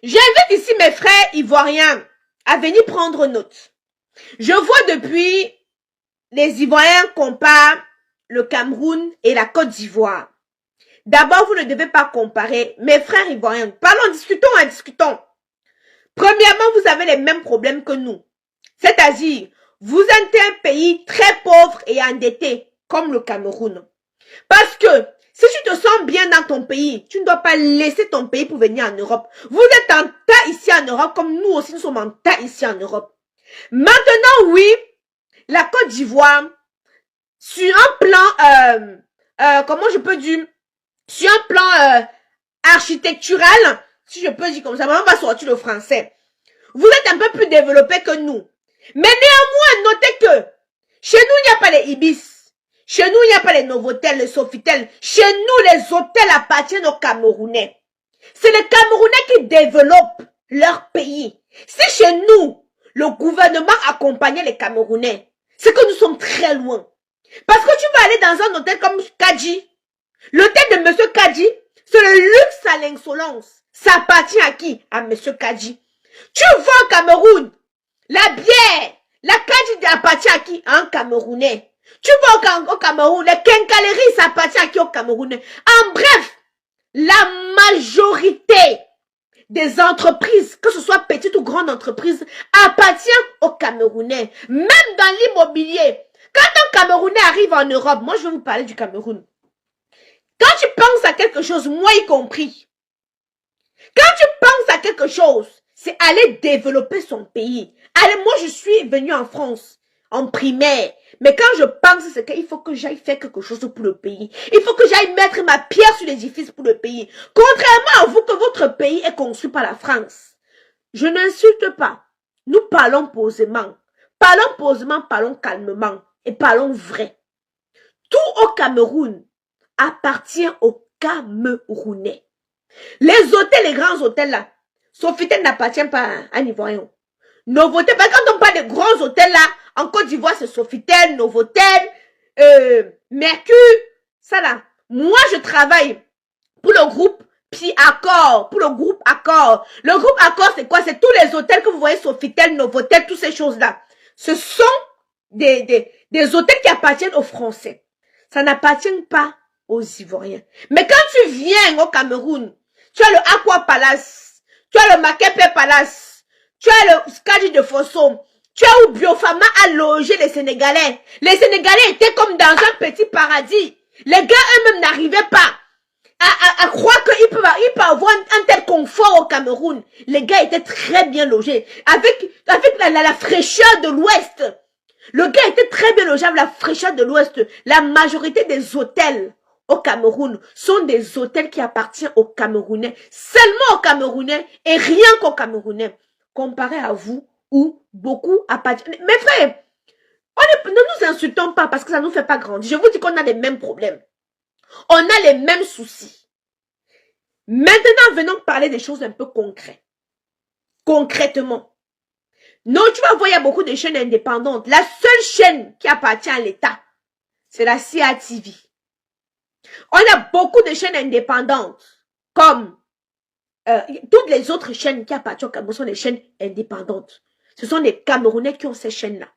J'invite ici mes frères ivoiriens à venir prendre note. Je vois depuis les Ivoiriens comparent le Cameroun et la Côte d'Ivoire. D'abord, vous ne devez pas comparer. Mes frères ivoiriens, parlons, discutons. Premièrement, vous avez les mêmes problèmes que nous. C'est-à-dire, vous êtes un pays très pauvre et endetté, comme le Cameroun. Parce que, si tu te sens bien dans ton pays, tu ne dois pas laisser ton pays pour venir en Europe. Vous êtes en tas ici en Europe, comme nous aussi nous sommes en tas ici en Europe. Maintenant, oui, la Côte d'Ivoire, sur un plan, comment je peux dire, sur un plan architectural, si je peux dire comme ça, on va sortir le français. Vous êtes un peu plus développé que nous. Mais néanmoins, notez que chez nous, il n'y a pas les Ibis. Chez nous, il n'y a pas les Novotel, les Sofitel. Chez nous, les hôtels appartiennent aux Camerounais. C'est les Camerounais qui développent leur pays. Si chez nous, le gouvernement accompagnait les Camerounais, c'est que nous sommes très loin. Parce que tu vas aller dans un hôtel comme Kadji. L'hôtel de Monsieur Kadji, c'est le luxe à l'insolence. Ça appartient à qui? À Monsieur Kadji. Tu vois au Cameroun, la bière, la Kadji appartient à qui? À un Camerounais. Tu vois au Cameroun, les quincailleries, ça appartient à qui? Au Camerounais. En bref, la majorité des entreprises, que ce soit petites ou grandes entreprises, appartient aux Camerounais. Même dans l'immobilier. Quand un Camerounais arrive en Europe, moi je vais vous parler du Cameroun. Quand tu penses à quelque chose, moi y compris, quand tu penses à quelque chose, c'est aller développer son pays. Allez, moi je suis venue en France, en primaire. Mais quand je pense, c'est qu'il faut que j'aille faire quelque chose pour le pays. Il faut que j'aille mettre ma pierre sur l'édifice pour le pays. Contrairement à vous que votre pays est construit par la France. Je n'insulte pas. Nous parlons posément. Parlons posément, parlons calmement. Et parlons vrai. Tout au Cameroun appartient aux Camerounais. Les hôtels, les grands hôtels là, Sofitel n'appartient pas à un Ivoirien. Novotel, quand on parle de grands hôtels là, en Côte d'Ivoire c'est Sofitel, Novotel, Mercure, ça là. Moi je travaille pour le groupe Accor, pour le groupe Accor. Le groupe Accor c'est quoi? C'est tous les hôtels que vous voyez, Sofitel, Novotel, toutes ces choses là. Ce sont des hôtels qui appartiennent aux Français. Ça n'appartient pas aux Ivoiriens. Mais quand tu viens au Cameroun, tu as le Aqua Palace, tu as le Makepe Palace, tu as le Skadi de Fosso, tu as où Biofama a logé les Sénégalais. Les Sénégalais étaient comme dans un petit paradis. Les gars eux-mêmes n'arrivaient pas à croire qu'ils peuvent avoir un tel confort au Cameroun. Les gars étaient très bien logés. Avec la fraîcheur de l'Ouest. Le gars était très bien logé avec la fraîcheur de l'Ouest. La majorité des hôtels au Cameroun sont des hôtels qui appartiennent aux Camerounais. Seulement aux Camerounais et rien qu'aux Camerounais. Comparé à vous où beaucoup appartiennent. Mes frères, ne nous insultons pas parce que ça ne nous fait pas grandir. Je vous dis qu'on a les mêmes problèmes. On a les mêmes soucis. Maintenant, venons parler des choses un peu concrètes. Concrètement. Non, tu vas voir, il y a beaucoup de chaînes indépendantes. La seule chaîne qui appartient à l'État, c'est la CATV. On a beaucoup de chaînes indépendantes, comme toutes les autres chaînes qui appartiennent au Cameroun sont des chaînes indépendantes. Ce sont les Camerounais qui ont ces chaînes-là.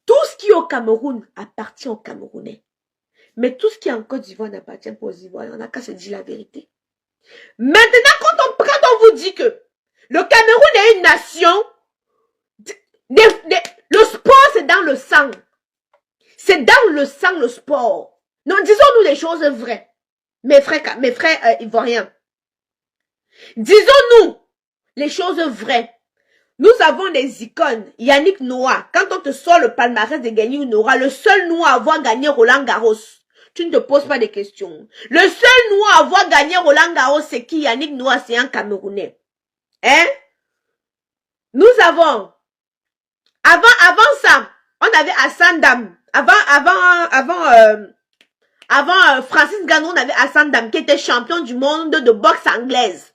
Tout ce qui est au Cameroun appartient aux Camerounais. Mais tout ce qui est en Côte d'Ivoire n'appartient pas aux Ivoiriens. On n'a qu'à se dire la vérité. Maintenant, quand on vous dit que le Cameroun est une nation, le sport c'est dans le sang. C'est dans le sang le sport. Non, disons-nous les choses vraies. Mes frères ivoiriens. Disons-nous les choses vraies. Nous avons des icônes. Yannick Noah. Quand on te sort le palmarès de Yannick Noah, le seul Noah à avoir gagné Roland Garros. Tu ne te poses pas de questions. Le seul Noah à avoir gagné Roland Garros, c'est qui? Yannick Noah, c'est un Camerounais. Hein? Nous avons, avant ça, on avait Hassan Dam. Avant Francis Ngannou, on avait Hassan Dam qui était champion du monde de boxe anglaise.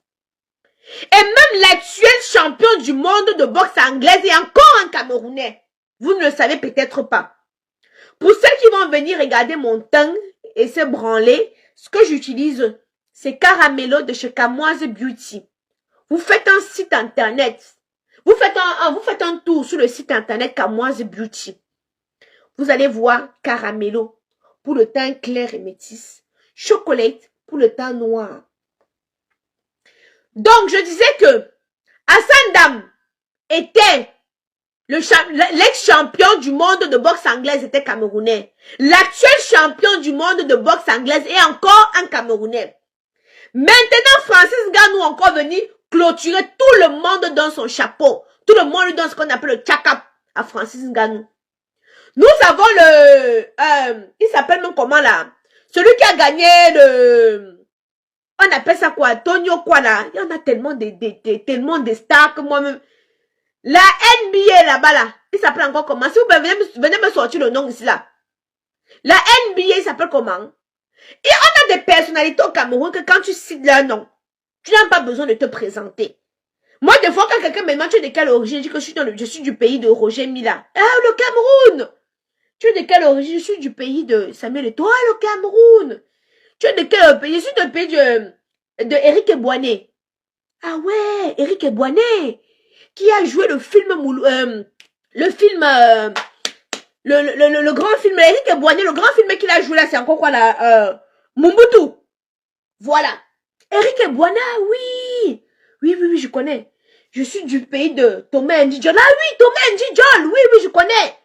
Et même l'actuel champion du monde de boxe anglaise est encore un Camerounais. Vous ne le savez peut-être pas. Pour ceux qui vont venir regarder mon teint et se branler, ce que j'utilise, c'est Caramello de chez Camoise Beauty. Vous faites un site internet. Vous faites un tour sur le site internet Kamoise Beauty. Vous allez voir caramello pour le teint clair et métis. Chocolate pour le teint noir. Donc, je disais que Hassan Dam était l'ex-champion du monde de boxe anglaise, était camerounais. L'actuel champion du monde de boxe anglaise est encore un Camerounais. Maintenant, Francis Ngannou encore venu clôturer tout le monde dans son chapeau. Tout le monde dans ce qu'on appelle le tchakap à Francis Ngannou. Nous avons il s'appelle même comment là? Celui qui a gagné on appelle ça quoi? Tonio quoi là? Il y en a tellement de stars que moi-même. La NBA là-bas là, il s'appelle encore comment? Si vous venez me sortir le nom ici là. La NBA, il s'appelle comment? Et on a des personnalités au Cameroun que quand tu cites leur nom, tu n'as pas besoin de te présenter. Moi, des fois, quand quelqu'un me demande tu es de quelle origine, je dis que je suis du pays de Roger Mila. Ah, le Cameroun! Tu es de quelle origine? Je suis du pays de Samuel Eto'o. Ah, le Cameroun! Tu es de quel pays? Je suis du pays de Eric Ebouané. Ah ouais, Eric Ebouané, qui a joué le film, le grand film, Eric Ebouané, le grand film qu'il a joué là, c'est encore quoi là? Mobutu. Voilà. Eric Ebouana, oui. Oui, je connais. Je suis du pays de Thomas Ndijol. Ah oui, Thomas Ndijol. Oui, je connais.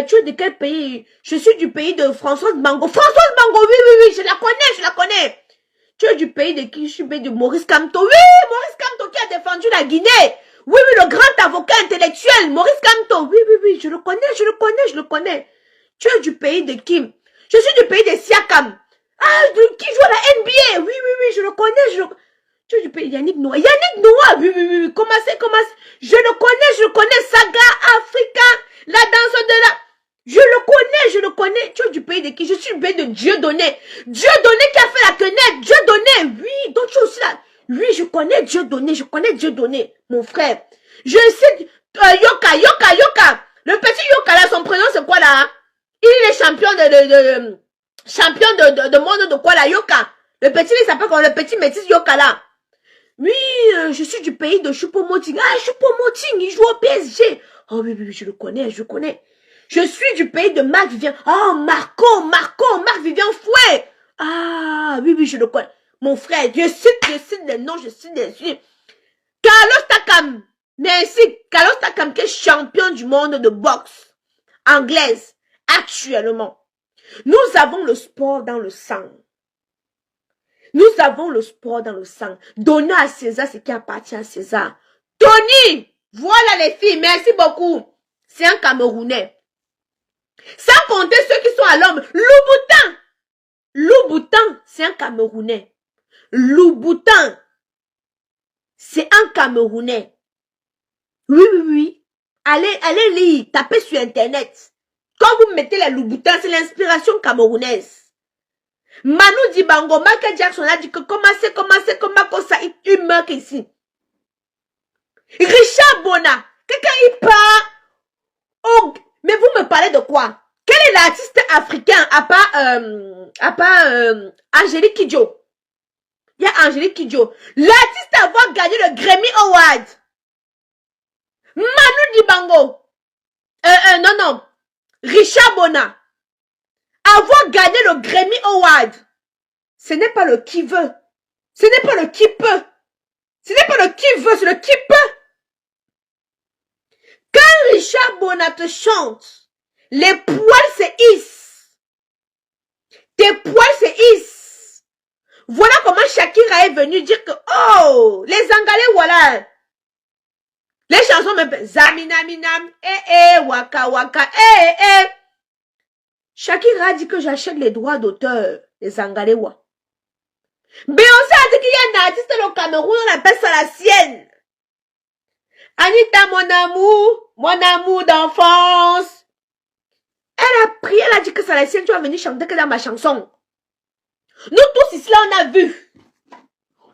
Tu es de quel pays? Je suis du pays de Françoise Mango. Françoise Mango, oui, je la connais. Tu es du pays de qui? Je suis du pays de Maurice Kamto. Oui, Maurice Kamto qui a défendu la Guinée. Oui, le grand avocat intellectuel, Maurice Kamto. Oui, je le connais. Tu es du pays de qui? Je suis du pays de Siakam. Ah, qui joue à la NBA? Oui, je le connais. Tu es du pays Yannick Noah. Oui. Comment c'est? Je le connais. Saga Africa, la danse de la... Je le connais. Tu es du pays de qui? Je suis du pays de Dieudonné. Dieudonné qui a fait la quenelle. Dieudonné, oui. Donc tu es aussi là. Oui, je connais Dieudonné, mon frère. Je sais, Yoka. Le petit Yoka là, son prénom c'est quoi là? Il est champion de monde de quoi là, Yoka? Le petit, il s'appelle comme le petit métis Yoka là. Oui, je suis du pays de Choupo-Moting. Ah, Choupo-Moting, il joue au PSG. Oh oui, je le connais. Je suis du pays de Marc Vivien. Oh, Marc Vivien Fouet. Ah, oui, je le connais. Mon frère, je cite les noms, Carlos Takam. Merci. Carlos Takam qui est champion du monde de boxe anglaise actuellement. Nous avons le sport dans le sang. Donnez à César ce qui appartient à César. Tony, voilà les filles, merci beaucoup. C'est un Camerounais. Sans compter ceux qui sont à l'homme. Louboutin, c'est un Camerounais. Louboutin, c'est un Camerounais. Oui. Allez lire, tapez sur internet. Quand vous mettez la Louboutin, c'est l'inspiration camerounaise. Manu Dibango, Michael Jackson a dit que comment ça, il meurt ici. Richard Bona, quelqu'un il part. Oh, mais vous me parlez de quoi? Quel est l'artiste africain à part Angélique Kidjo? Il y a Angélique Kidjo. L'artiste à avoir gagné le Grammy Award. Manu Dibango. Non. Richard Bona. Avoir gagné le Grammy Award. Ce n'est pas le qui veut. Ce n'est pas le qui peut. Ce n'est pas le qui veut, c'est le qui peut. Quand Richard Bona te chante, les poils se hissent. Tes poils se hissent. Voilà comment Shakira est venue dire que, oh, les Angalais, voilà. Les chansons me Zaminaminam, waka, Shakira a dit que j'achète les droits d'auteur, les Angalewa. Beyoncé a dit qu'il y a un artiste au Cameroun, on appelle ça la sienne. Anita, mon amour d'enfance. Elle a prié, elle a dit que c'est la sienne, tu vas venir chanter que dans ma chanson. Nous tous ici, là, on a vu.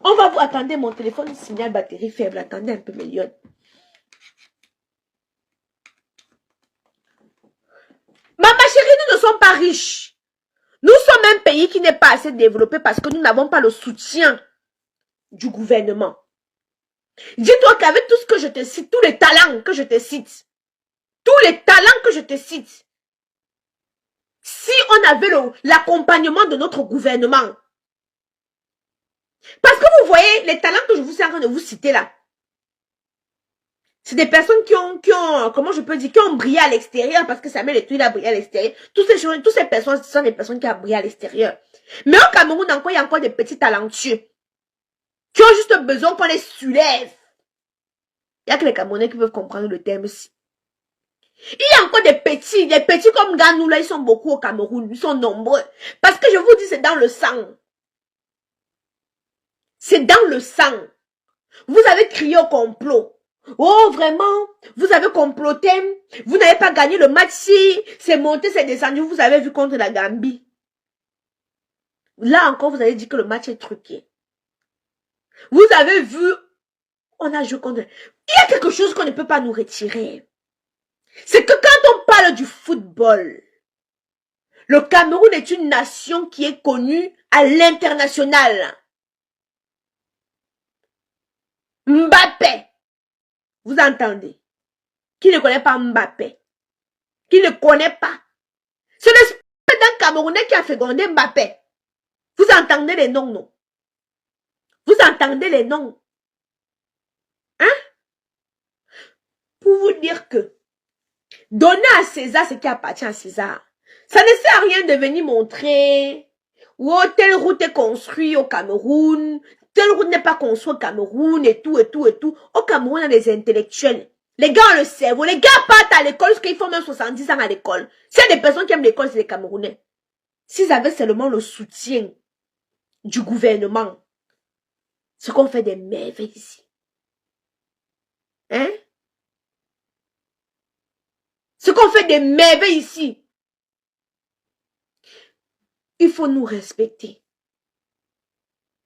On va vous attendre, mon téléphone signal batterie faible. Attendez un peu, million. Maman chérie, nous ne sommes pas riches. Nous sommes un pays qui n'est pas assez développé parce que nous n'avons pas le soutien du gouvernement. Dis-toi qu'avec tout ce que je te cite, tous les talents que je te cite, si on avait l'accompagnement de notre gouvernement, parce que vous voyez, les talents que je vous suis en train de vous citer là, c'est des personnes qui ont, comment je peux dire, qui ont brillé à l'extérieur, parce que Samuel Eto'o, il a brillé à l'extérieur. Toutes ces personnes, ce sont des personnes qui ont brillé à l'extérieur. Mais au Cameroun, encore, il y a encore des petits talentueux, qui ont juste besoin qu'on les soulève. Il n'y a que les Camerounais qui peuvent comprendre le terme ici. Il y a encore des petits comme Ganou, là, ils sont beaucoup au Cameroun, ils sont nombreux. Parce que je vous dis, c'est dans le sang. C'est dans le sang. Vous avez crié au complot. Oh, vraiment, vous avez comploté, vous n'avez pas gagné le match, si c'est monté, c'est descendu, vous avez vu contre la Gambie. Là encore, vous avez dit que le match est truqué. Vous avez vu, on a joué contre... Il y a quelque chose qu'on ne peut pas nous retirer. C'est que quand on parle du football, le Cameroun est une nation qui est connue à l'international. Mbappé. Vous entendez? Qui ne connaît pas Mbappé? Qui ne connaît pas? C'est le d'un Camerounais qui a fécondé Mbappé. Vous entendez les noms, non? Vous entendez les noms? Hein? Pour vous dire que donner à César ce qui appartient à César, ça ne sert à rien de venir montrer oh, telle route est construite au Cameroun, telle route n'est pas construite au Cameroun et tout, et tout, et tout. Au Cameroun, il y a des intellectuels. Les gars ont le cerveau. Les gars partent à l'école parce qu'ils font même 70 ans à l'école. S'il y a des personnes qui aiment l'école, c'est les Camerounais. S'ils avaient seulement le soutien du gouvernement, c'est qu'on fait des merveilles ici. Hein? C'est qu'on fait des merveilles ici. Il faut nous respecter.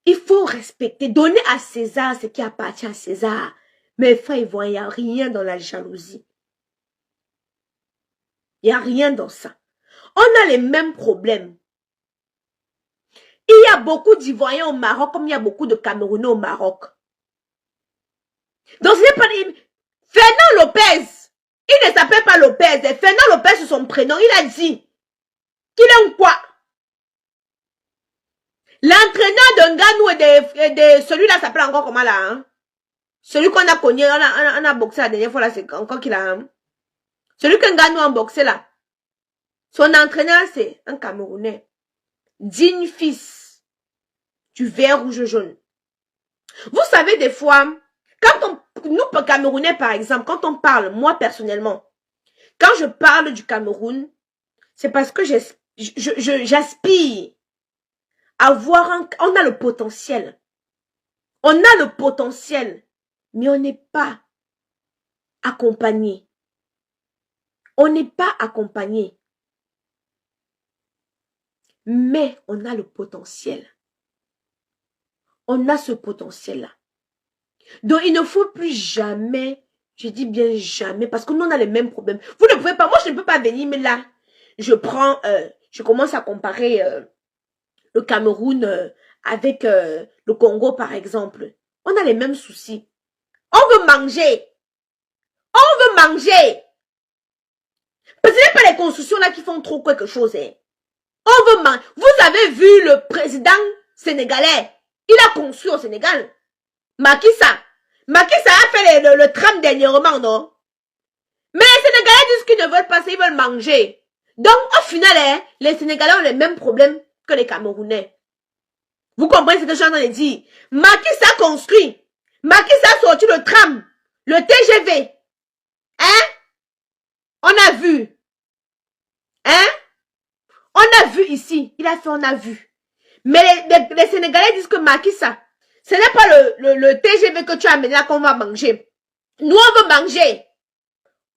Il faut respecter, donner à César ce qui appartient à César. Mes frères, ils voient, il n'y a rien dans la jalousie. Il n'y a rien dans ça. On a les mêmes problèmes. Il y a beaucoup d'Ivoiriens au Maroc, comme il y a beaucoup de Camerounais au Maroc. Donc, ce n'est pas... Fernand Lopez, il ne s'appelle pas Lopez. Fernand Lopez, c'est son prénom. Il a dit qu'il est quoi? L'entraîneur de Nganou et de celui-là s'appelle encore comment là, hein? Celui qu'on a connu, on a boxé la dernière fois là, c'est encore qu'il a, hein? Celui que Nganou a boxé là. Son entraîneur, c'est un Camerounais. Digne fils du vert rouge jaune. Vous savez, des fois, quand nous, Camerounais, par exemple, quand on parle, moi personnellement, quand je parle du Cameroun, c'est parce que j'aspire à voir on a le potentiel. On a le potentiel, mais on n'est pas accompagné. On n'est pas accompagné. Mais on a le potentiel. On a ce potentiel-là. Donc, il ne faut plus jamais, je dis bien jamais, parce que nous, on a les mêmes problèmes. Vous ne pouvez pas, moi, je ne peux pas venir, mais là, je commence à comparer le Cameroun avec le Congo, par exemple. On a les mêmes soucis. On veut manger. On veut manger. Parce que ce n'est pas les constructions là qui font trop quelque chose. Hein. On veut manger. Vous avez vu le président sénégalais. Il a construit au Sénégal. Macky Sall. Macky Sall a fait le tram dernièrement, non? Mais les Sénégalais disent qu'ils ne veulent pas, ils veulent manger. Donc, au final, hein, les Sénégalais ont les mêmes problèmes que les Camerounais. Vous comprenez ce que je suis en train de dire? Macky Sall construit. Macky Sall a sorti le tram, le TGV. Hein? On a vu. Hein? On a vu ici. Il a fait, on a vu. Mais les Sénégalais disent que Macky Sall, ce n'est pas le TGV que tu as amené là qu'on va manger. Nous, on veut manger.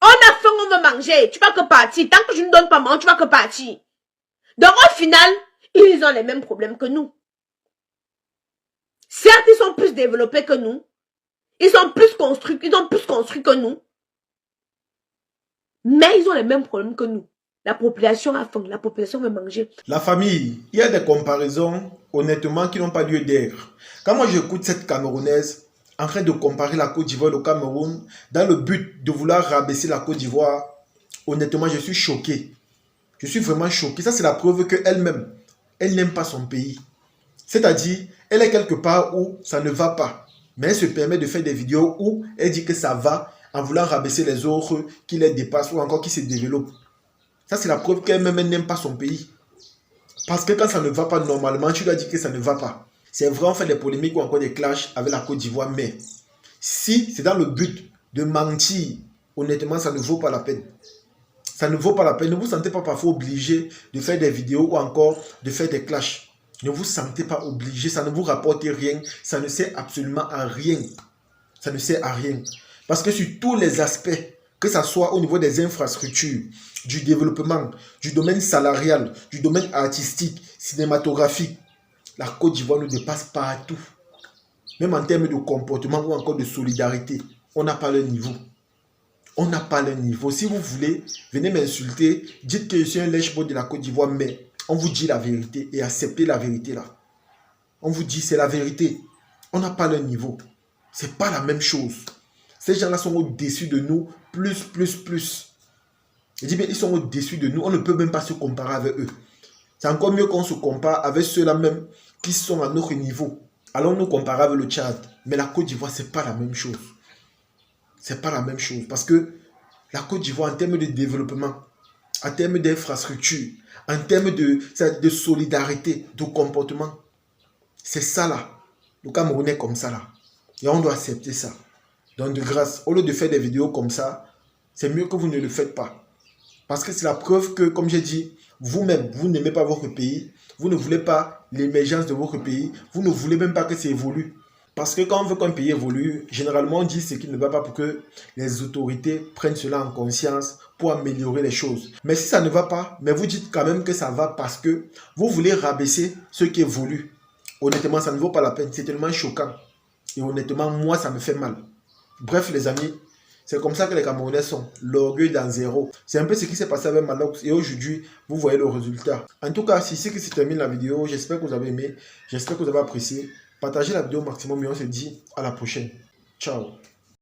On a faim, on veut manger. Tu vas que partir. Tant que je ne donne pas manger, tu vas que partir. Donc, au final, ils ont les mêmes problèmes que nous. Certes, ils sont plus développés que nous. Ils ont plus construit que nous. Mais ils ont les mêmes problèmes que nous. La population a faim, la population veut manger. La famille, il y a des comparaisons, honnêtement, qui n'ont pas lieu d'être. Quand moi j'écoute cette Camerounaise, en train de comparer la Côte d'Ivoire et le Cameroun dans le but de vouloir rabaisser la Côte d'Ivoire, honnêtement, je suis choqué. Je suis vraiment choqué. Ça, c'est la preuve qu'elle-même, elle n'aime pas son pays. C'est-à-dire, elle est quelque part où ça ne va pas. Mais elle se permet de faire des vidéos où elle dit que ça va en voulant rabaisser les autres qui les dépassent ou encore qui se développent. Ça, c'est la preuve qu'elle-même, elle n'aime pas son pays. Parce que quand ça ne va pas normalement, tu dois dire que ça ne va pas. C'est vrai, on fait des polémiques ou encore des clashs avec la Côte d'Ivoire, mais si c'est dans le but de mentir, honnêtement, ça ne vaut pas la peine. Ça ne vaut pas la peine. Ne vous sentez pas parfois obligé de faire des vidéos ou encore de faire des clashs. Ne vous sentez pas obligé. Ça ne vous rapporte rien. Ça ne sert absolument à rien. Ça ne sert à rien. Parce que sur tous les aspects, que ce soit au niveau des infrastructures, du développement, du domaine salarial, du domaine artistique, cinématographique, la Côte d'Ivoire nous dépasse partout. Même en termes de comportement ou encore de solidarité, on n'a pas le niveau. On n'a pas le niveau. Si vous voulez, venez m'insulter, dites que je suis un lèche-bot de la Côte d'Ivoire, mais on vous dit la vérité et acceptez la vérité là. On vous dit c'est la vérité. On n'a pas le niveau. C'est pas la même chose. Ces gens-là sont au-dessus de nous, plus. Je dis bien, ils sont au-dessus de nous. On ne peut même pas se comparer avec eux. C'est encore mieux qu'on se compare avec ceux-là même qui sont à notre niveau. Allons nous comparer avec le Tchad. Mais la Côte d'Ivoire, c'est pas la même chose. C'est pas la même chose. Parce que la Côte d'Ivoire, en termes de développement, en termes d'infrastructure, en termes de solidarité, de comportement, c'est ça là. Le Cameroun est comme ça là. Et on doit accepter ça. Donc de grâce, au lieu de faire des vidéos comme ça, c'est mieux que vous ne le faites pas. Parce que c'est la preuve que, comme j'ai dit, vous-même, vous n'aimez pas votre pays, vous ne voulez pas l'émergence de votre pays, vous ne voulez même pas que ça évolue. Parce que quand on veut qu'un pays évolue, généralement on dit ce qui ne va pas pour que les autorités prennent cela en conscience pour améliorer les choses. Mais si ça ne va pas, mais vous dites quand même que ça va parce que vous voulez rabaisser ce qui évolue. Honnêtement, ça ne vaut pas la peine. C'est tellement choquant. Et honnêtement, moi, ça me fait mal. Bref, les amis, c'est comme ça que les Camerounais sont. L'orgueil dans zéro. C'est un peu ce qui s'est passé avec Manox. Et aujourd'hui, vous voyez le résultat. En tout cas, c'est ici que se termine la vidéo. J'espère que vous avez aimé. J'espère que vous avez apprécié. Partagez la vidéo au maximum et on se dit à la prochaine. Ciao.